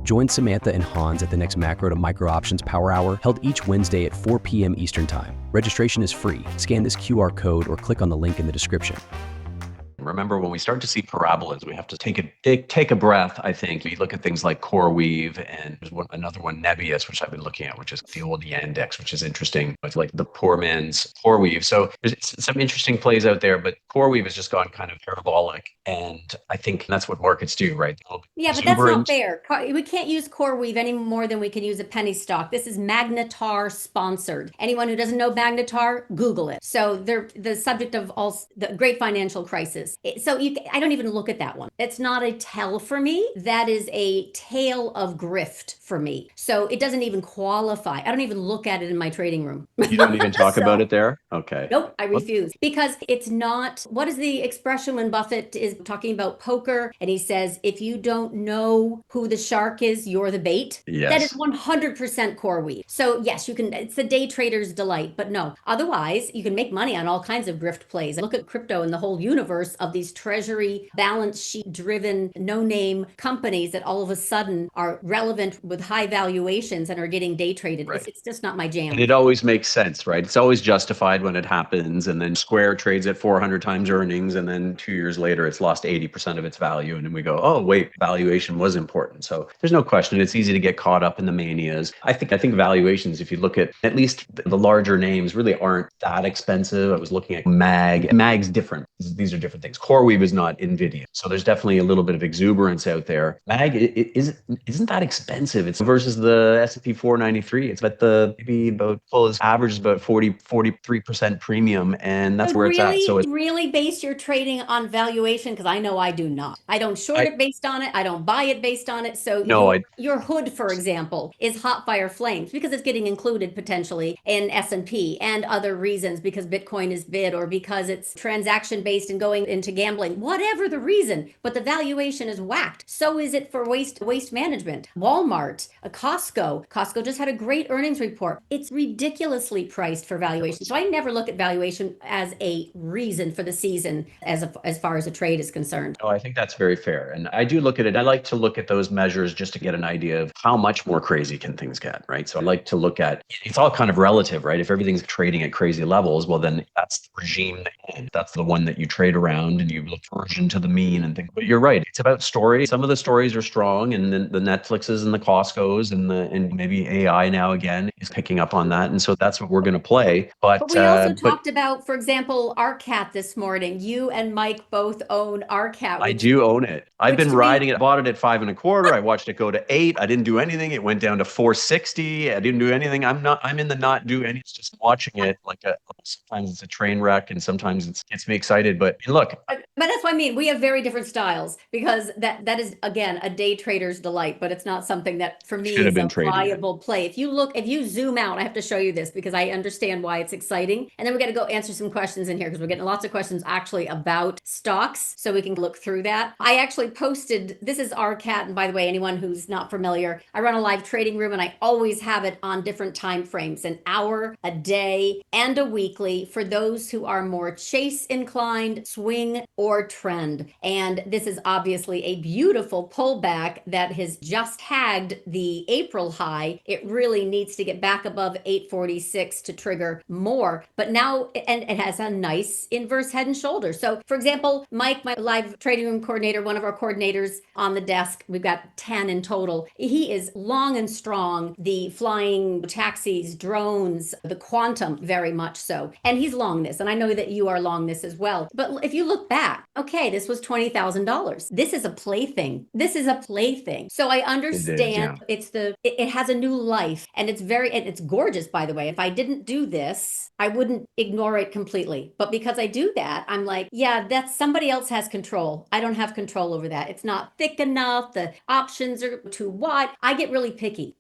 Join Samantha and Hans at the next Macro to Micro Options Power Hour, held each Wednesday at 4 p.m. Eastern Time. Registration is free. Scan this QR code or click on the link in the description. Remember, when we start to see parabolas, we have to take a breath, I think. We look at things like CoreWeave, and there's another one, Nebius, which I've been looking at, which is the old Yandex, which is interesting. It's like the poor man's CoreWeave. So there's some interesting plays out there, but CoreWeave has just gone kind of parabolic. And I think that's what markets do, right? Yeah, but that's not fair. We can't use CoreWeave any more than we can use a penny stock. This is Magnetar sponsored. Anyone who doesn't know Magnetar, Google it. So they're the subject of the great financial crisis. So I don't even look at that one. It's not a tell for me. That is a tale of grift for me. So it doesn't even qualify. I don't even look at it in my trading room. You don't even talk about it there? Okay. Nope, I refuse. Because it's not, what is the expression when Buffett is talking about poker and he says, if you don't know who the shark is, you're the bait? Yes. That is 100% CoreWeave. So yes, you can, it's the day trader's delight, but no. Otherwise, you can make money on all kinds of grift plays. Look at crypto and the whole universe of these treasury balance sheet driven no-name companies that all of a sudden are relevant with high valuations and are getting day traded. Right. It's just not my jam. And it always makes sense, right? It's always justified when it happens. And then Square trades at 400 times earnings. And then 2 years later, it's lost 80% of its value. And then we go, oh, wait, valuation was important. So there's no question. It's easy to get caught up in the manias. I think valuations, if you look at least the larger names, really aren't that expensive. I was looking at MAG. MAG's different. These are different things. CoreWeave is not NVIDIA. So there's definitely a little bit of exuberance out there. MAG isn't that expensive. It's versus the S&P 493. It's at average is about 43% premium. And that's where it's at. So it's really base your trading on valuation? Because I know I do not. I don't short it based on it. I don't buy it based on it. So your hood, for example, is hot fire flames because it's getting included potentially in S&P and other reasons because Bitcoin is bid or because it's transaction based and going into gambling, whatever the reason, but the valuation is whacked. So is it for waste management. Walmart, Costco just had a great earnings report. It's ridiculously priced for valuation. So I never look at valuation as a reason for the season as far as a trade is concerned. Oh, I think that's very fair. And I do look at it. I like to look at those measures just to get an idea of how much more crazy can things get, right? So I like to look at, it's all kind of relative, right? If everything's trading at crazy levels, well, then that's the regime. That's the one that you trade around and you look version to the mean and things. But you're right. It's about stories. Some of the stories are strong, and then the Netflixes and the Costcos and maybe AI now again is picking up on that. And so that's what we're going to play. But we also talked about, for example, RCAT this morning. You and Mike both own RCAT. I do own it. I've been riding it. I bought it at 5.25. I watched it go to 8. I didn't do anything. It went down to 460. I didn't do anything. I'm in the not do anything. It's just watching it sometimes it's a train wreck and sometimes it gets me excited. But look. But that's what I mean. We have very different styles because that is, again, a day trader's delight, but it's not something that for me is a viable play. If you zoom out, I have to show you this because I understand why it's exciting. And then we got to go answer some questions in here because we're getting lots of questions actually about stocks. So we can look through that. I actually posted, this is RCAT. And by the way, anyone who's not familiar, I run a live trading room and I always have it on different time frames, an hour, a day, and a weekly for those who are more chase inclined, swing, or trend. And this is obviously a beautiful pullback that has just tagged the April high. It really needs to get back above 846 to trigger more. But now, and it has a nice inverse head and shoulders. So for example, Mike, my live trading room coordinator, one of our coordinators on the desk, we've got 10 in total. He is long and strong, the flying taxis, drones, the quantum, very much so. And he's long this. And I know that you are long this as well. But if you look back, okay, this was $20,000. This is a plaything. So I understand it has a new life and it's gorgeous, by the way. If I didn't do this, I wouldn't ignore it completely. But because I do that, I'm like, yeah, that's somebody else has control. I don't have control over that. It's not thick enough. The options are too wide. I get really picky.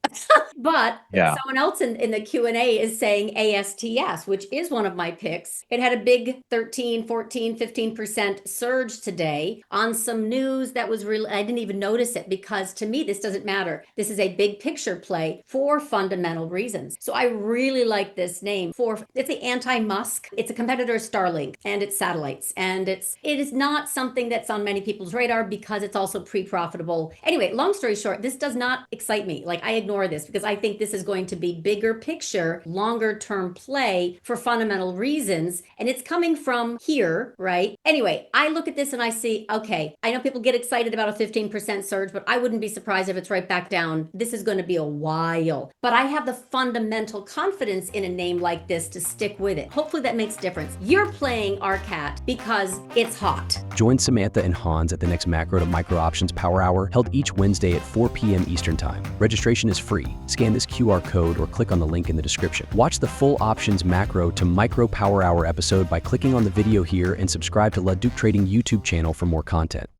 But someone else in the Q&A is saying ASTS, which is one of my picks. It had a big 13, 14, 15% 15% surge today on some news that was really, I didn't even notice it because to me, this doesn't matter. This is a big picture play for fundamental reasons. So I really like this name it's the anti-Musk. It's a competitor of Starlink and its satellites. And it is not something that's on many people's radar because it's also pre-profitable. Anyway, long story short, this does not excite me. Like I ignore this because I think this is going to be bigger picture, longer term play for fundamental reasons. And it's coming from here, right? Anyway, I look at this and I see, okay, I know people get excited about a 15% surge, but I wouldn't be surprised if it's right back down. This is going to be a while, but I have the fundamental confidence in a name like this to stick with it. Hopefully that makes a difference. You're playing RCAT because it's hot. Join Samantha and Hans at the next Macro to Micro Options Power Hour held each Wednesday at 4 p.m. Eastern Time. Registration is free. Scan this QR code or click on the link in the description. Watch the full Options Macro to Micro Power Hour episode by clicking on the video here and subscribe to LaDucTrading YouTube channel for more content.